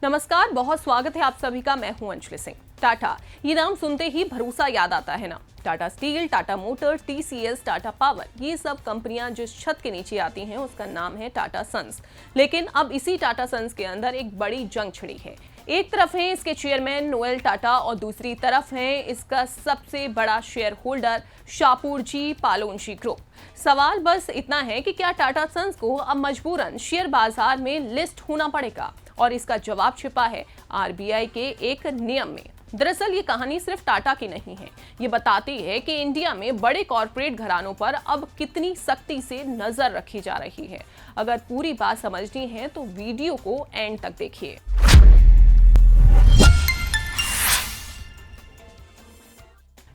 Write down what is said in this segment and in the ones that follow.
नमस्कार, बहुत स्वागत है आप सभी का। मैं हूं अंजलि सिंह। टाटा, ये नाम सुनते ही भरोसा याद आता है ना। Tata steel, Tata Motors, TCS, Tata power, ये सब कंपनियां जिस छत के नीचे आती हैं उसका नाम है टाटा सन्स। लेकिन अब इसी टाटा सन्स के अंदर एक बड़ी जंग छिड़ी है। एक तरफ है इसके चेयरमैन नोएल टाटा और दूसरी तरफ है इसका सबसे बड़ा share holder Shapurji Pallonji group. सवाल बस इतना है कि क्या टाटा सन्स को अब मजबूरन शेयर बाजार में लिस्ट होना पड़ेगा, और इसका जवाब छिपा है आरबीआई के एक नियम में। दरअसल ये कहानी सिर्फ टाटा की नहीं है, ये बताती है कि इंडिया में बड़े कॉरपोरेट घरानों पर अब कितनी सख्ती से नजर रखी जा रही है। अगर पूरी बात समझनी है तो वीडियो को एंड तक देखिए।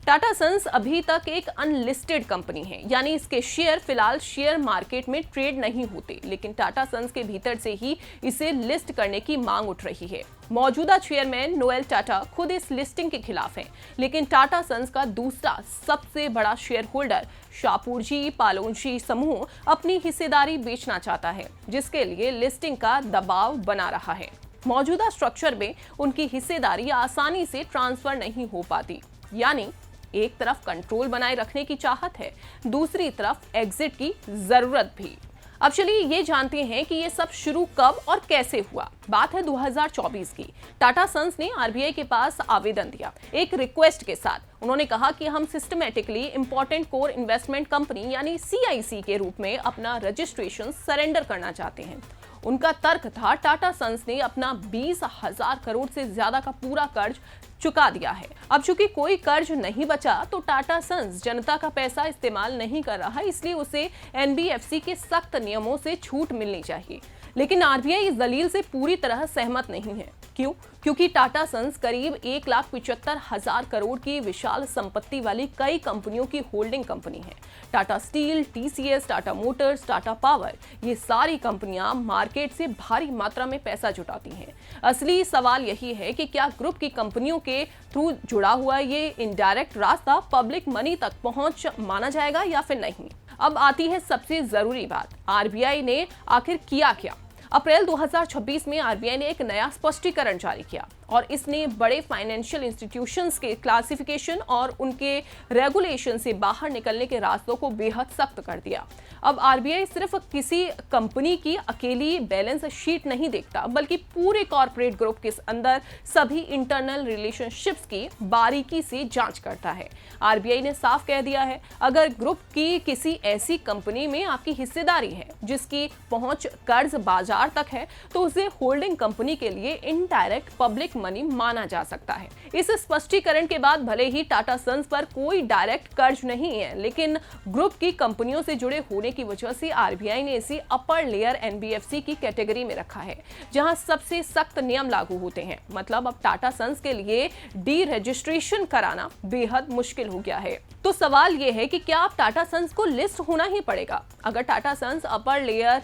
टाटा सन्स अभी तक एक अनलिस्टेड कंपनी है, यानी इसके शेयर फिलहाल शेयर मार्केट में ट्रेड नहीं होते, लेकिन टाटा सन्स के भीतर से ही इसे लिस्ट करने की मांग उठ रही है। मौजूदा चेयरमैन नोएल टाटा खुद इस लिस्टिंग के खिलाफ हैं, लेकिन टाटा सन्स का दूसरा सबसे बड़ा शेयर होल्डर शापूरजी पालोनजी समूह अपनी हिस्सेदारी बेचना चाहता है, जिसके लिए लिस्टिंग का दबाव बना रहा है। मौजूदा स्ट्रक्चर में उनकी हिस्सेदारी आसानी से ट्रांसफर नहीं हो पाती, यानी एक तरफ कंट्रोल बनाए रखने की चाहत है, दूसरी तरफ एग्जिट की जरूरत भी। अब चलिए ये जानते हैं कि ये सब शुरू कब और कैसे हुआ। बात है 2024 की। टाटा सन्स ने आरबीआई के पास आवेदन दिया, एक रिक्वेस्ट के साथ। उन्होंने कहा कि हम systematically important core investment company यानी सीआईसी के रूप में अपना रजिस्ट्रेशन सरेंडर करना चाहते हैं। उनका तर्क था टाटा सन्स ने अपना 20,000 करोड़ से ज्यादा का पूरा कर्ज चुका दिया है। अब चूंकि कोई कर्ज नहीं बचा तो टाटा सन्स जनता का पैसा इस्तेमाल नहीं कर रहा, इसलिए उसे एनबीएफसी के सख्त नियमों से छूट मिलनी चाहिए। लेकिन आरबीआई इस दलील से पूरी तरह सहमत नहीं है। क्यों? क्योंकि टाटा सन्स करीब 1,75,000 करोड़ की विशाल संपत्ति वाली कई कंपनियों की होल्डिंग कंपनी है। Tata steel, TCS, Tata Motors, Tata power, ये सारी कंपनियां मार्केट से भारी मात्रा में पैसा जुटाती हैं। असली सवाल यही है कि क्या ग्रुप की कंपनियों के थ्रू जुड़ा हुआ ये इनडायरेक्ट रास्ता पब्लिक मनी तक पहुंच माना जाएगा या फिर नहीं। अब आती है सबसे जरूरी बात, आरबीआई ने आखिर किया क्या। अप्रैल 2026 में आरबीआई ने एक नया स्पष्टीकरण जारी किया और इसने बड़े फाइनेंशियल इंस्टीट्यूशंस के क्लासिफिकेशन और उनके रेगुलेशन से बाहर निकलने के रास्तों को बेहद सख्त कर दिया। अब आरबीआई सिर्फ किसी कंपनी की अकेली बैलेंस शीट नहीं देखता, बल्कि पूरे कॉर्पोरेट ग्रुप के अंदर सभी इंटरनल रिलेशनशिप्स की बारीकी से जांच करता है। आरबीआई ने साफ कह दिया है, अगर ग्रुप की किसी ऐसी कंपनी में आपकी हिस्सेदारी है जिसकी पहुंच कर्ज बाजार तक है, तो उसे होल्डिंग कंपनी के लिए इनडायरेक्ट पब्लिक मनी माना जा सकता है। इस स्पष्टीकरण के बाद भले ही टाटा सन्स पर कोई डायरेक्ट कर्ज नहीं है, लेकिन ग्रुप की कंपनियों से जुड़े होने की वजह से आरबीआई ने इसे अपर लेयर एनबीएफसी की कैटेगरी में रखा है, जहां सबसे सख्त नियम लागू होते हैं। मतलब अब टाटा सन्स के लिए डी रजिस्ट्रेशन कराना बेहद मुश्किल हो गया है। तो सवाल यह है कि क्या अब टाटा सन्स को लिस्ट होना ही पड़ेगा? अगर Tata Sons upper layer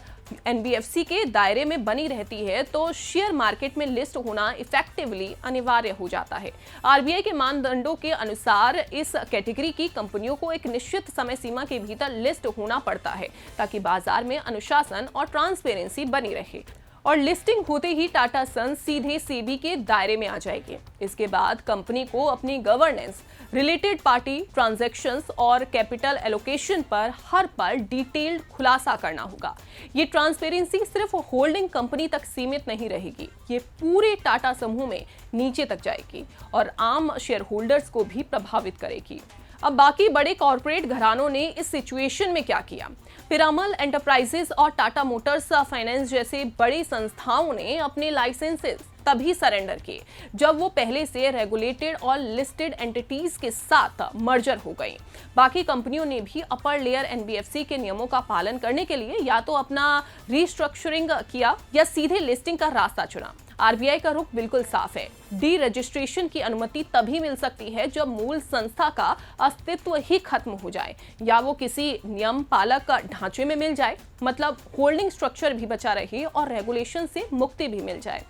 NBFC के दायरे में बनी रहती है तो शेयर मार्केट में लिस्ट होना इफेक्टिवली अनिवार्य हो जाता है। आरबीआई के मानदंडों के अनुसार इस कैटेगरी की कंपनियों को एक निश्चित समय सीमा के भीतर लिस्ट होना पड़ता है, ताकि बाजार में अनुशासन और ट्रांसपेरेंसी बनी रहे। और लिस्टिंग होते ही टाटा सन्स सीधे सेबी के दायरे में आ जाएगी। इसके बाद कंपनी को अपनी गवर्नेंस, रिलेटेड पार्टी ट्रांजैक्शंस और कैपिटल एलोकेशन पर हर पल डिटेल्ड खुलासा करना होगा। ये ट्रांसपेरेंसी सिर्फ होल्डिंग कंपनी तक सीमित नहीं रहेगी, ये पूरे टाटा समूह में नीचे तक जाएगी और आम शेयर होल्डर्स को भी प्रभावित करेगी। अब बाकी बड़े कॉर्पोरेट घरानों ने इस सिचुएशन में क्या किया? पिरामल एंटरप्राइजेस और टाटा मोटर्स फाइनेंस जैसे बड़ी संस्थाओं ने अपने लाइसेंसेस तभी सरेंडर किए जब वो पहले से रेगुलेटेड और लिस्टेड एंटिटीज के साथ मर्जर हो गई। बाकी कंपनियों ने भी अपर लेयर एनबीएफसी के नियमों का पालन करने के लिए या तो अपना रीस्ट्रक्चरिंग किया या सीधे लिस्टिंग का रास्ता चुना। आरबीआई का रुख बिल्कुल साफ है, डी रजिस्ट्रेशन की अनुमति तभी मिल सकती है जब मूल संस्था का अस्तित्व ही खत्म हो जाए या वो किसी नियम पालक ढांचे में मिल जाए, मतलब होल्डिंग स्ट्रक्चर भी बचा रहे और रेगुलेशन से मुक्ति भी मिल जाए।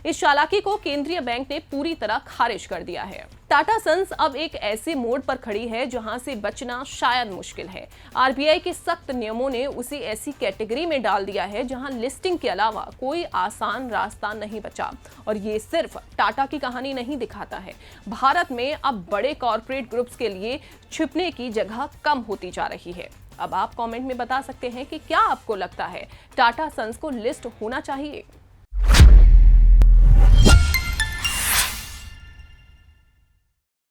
इस चालाकी को केंद्रीय बैंक ने पूरी तरह खारिज कर दिया है। टाटा सन्स अब एक ऐसे मोड़ पर खड़ी है जहां से बचना शायद मुश्किल है। आरबीआई के सख्त नियमों ने उसे ऐसी कैटेगरी में डाल दिया है जहां लिस्टिंग के अलावा कोई आसान रास्ता नहीं बचा। और ये सिर्फ टाटा की कहानी नहीं दिखाता है, भारत में अब बड़े कॉर्पोरेट ग्रुप्स के लिए छिपने की जगह कम होती जा रही है। अब आप कमेंट में बता सकते हैं कि क्या आपको लगता है टाटा सन्स को लिस्ट होना चाहिए।